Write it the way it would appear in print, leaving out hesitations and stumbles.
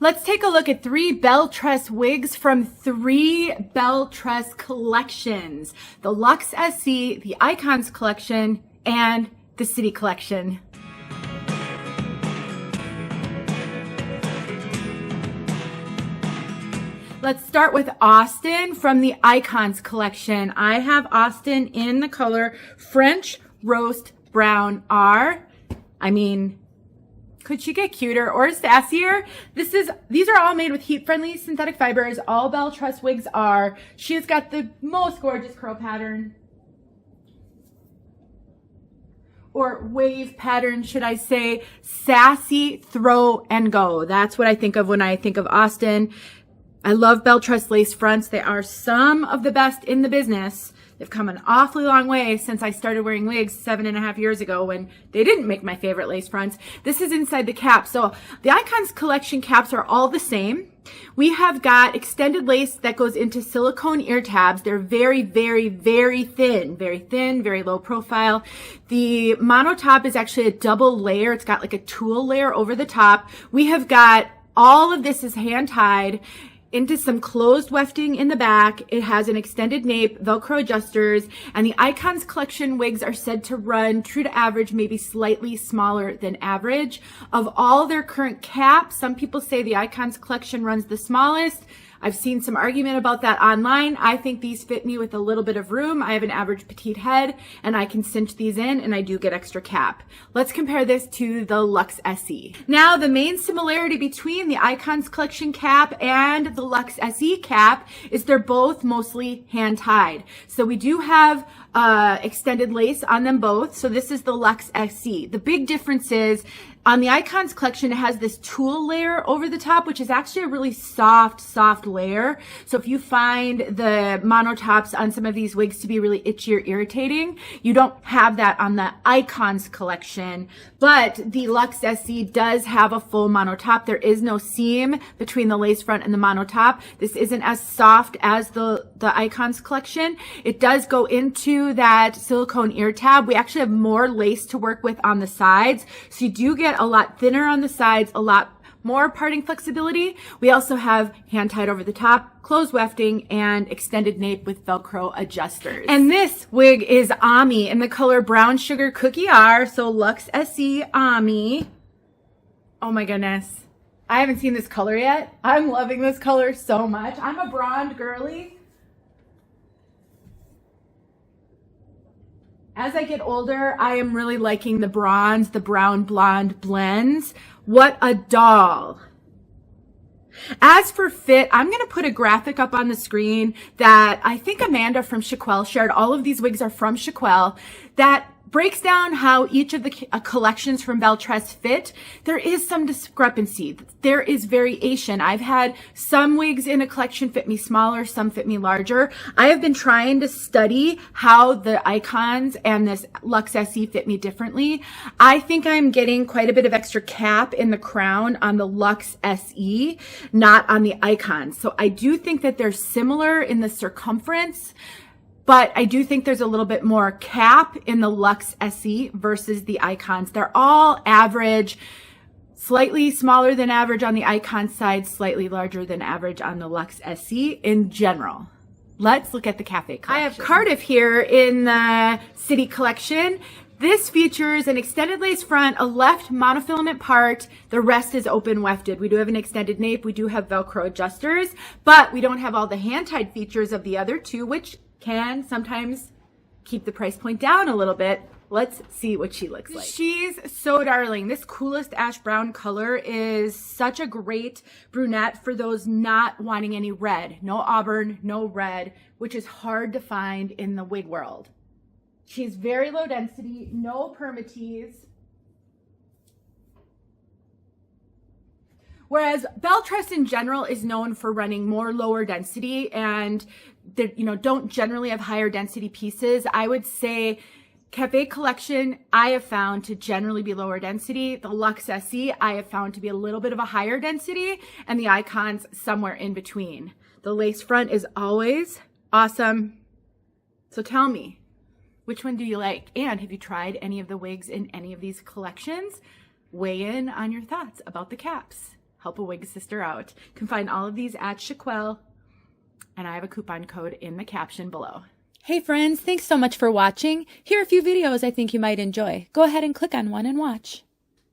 Let's take a look at 3 Belle Tress wigs from 3 Belle Tress collections. The Lux SE, the Icons collection, and the City collection. Let's start with Austin from the Icons collection. I have Austin in the color French Roast Brown R. I mean, could she get cuter or sassier? These are all made with heat-friendly synthetic fibers. All Belle Tress wigs are. She's got the most gorgeous curl pattern. Or wave pattern, should I say. Sassy, throw, and go. That's what I think of when I think of Austin. I love Belle Tress lace fronts. They are some of the best in the business. They've come an awfully long way since I started wearing wigs 7.5 years ago when they didn't make my favorite lace fronts. This is inside the cap. So the Icons collection caps are all the same. We have got extended lace that goes into silicone ear tabs. They're very, very, very thin, very low profile. The mono top is actually a double layer. It's got like a tulle layer over the top. We have got all of this is hand tied into some closed wefting in the back. It has an extended nape, Velcro adjusters, and the Icons collection wigs are said to run true to average, maybe slightly smaller than average. Of all their current caps, some people say the Icons collection runs the smallest. I've seen some argument about that online. I think these fit me with a little bit of room. I have an average petite head and I can cinch these in and I do get extra cap. Let's compare this to the Lux SE. Now, the main similarity between the Icons collection cap and the Lux SE cap is they're both mostly hand tied. So we do have extended lace on them both. So this is the Lux SE. The big difference is on the Icons collection, it has this tulle layer over the top, which is actually a really soft layer. So if you find the monotops on some of these wigs to be really itchy or irritating, you don't have that on the Icons collection. But the Lux SE does have a full monotop. There is no seam between the lace front and the monotop. This isn't as soft as the Icons collection. It does go into that silicone ear tab. We actually have more lace to work with on the sides. So you do get a lot thinner on the sides, a lot more parting flexibility. We also have hand tied over the top, closed wefting, and extended nape with Velcro adjusters. And this wig is Ami in the color Brown Sugar Cookie R. So Lux SE Ami. Oh my goodness. I haven't seen this color yet. I'm loving this color so much. I'm a blonde girly. As I get older, I am really liking the bronze, the brown blonde blends. What a doll. As for fit, I'm going to put a graphic up on the screen that I think Amanda from Chiquel shared. All of these wigs are from Chiquel that breaks down how each of the collections from Belle Tress fit. There is some discrepancy. There is variation. I've had some wigs in a collection fit me smaller, some fit me larger. I have been trying to study how the Icons and this Lux SE fit me differently. I think I'm getting quite a bit of extra cap in the crown on the Lux SE, not on the Icons. So I do think that they're similar in the circumference, but I do think there's a little bit more cap in the Lux SE versus the Icons. They're all average, slightly smaller than average on the Icon side, slightly larger than average on the Lux SE in general. Let's look at the Cafe collection. I have Cardiff here in the City collection. This features an extended lace front, a left monofilament part. The rest is open wefted. We do have an extended nape. We do have Velcro adjusters, but we don't have all the hand-tied features of the other two, which can sometimes keep the price point down a little bit. Let's see what she looks like. She's so darling. This coolest ash brown color is such a great brunette for those not wanting any red. No auburn, no red, which is hard to find in the wig world. She's very low density, no permatease. Whereas Belle Tress in general is known for running more lower density and don't generally have higher density pieces. I would say Cafe collection I have found to generally be lower density. The Lux SE I have found to be a little bit of a higher density, and the Icons somewhere in between. The lace front is always awesome. So tell me, which one do you like? And have you tried any of the wigs in any of these collections? Weigh in on your thoughts about the caps. help a wig sister out. You can find all of these at Chiquel, and I have a coupon code in the caption below. Hey friends, thanks so much for watching. Here are a few videos I think you might enjoy. Go ahead and click on one and watch.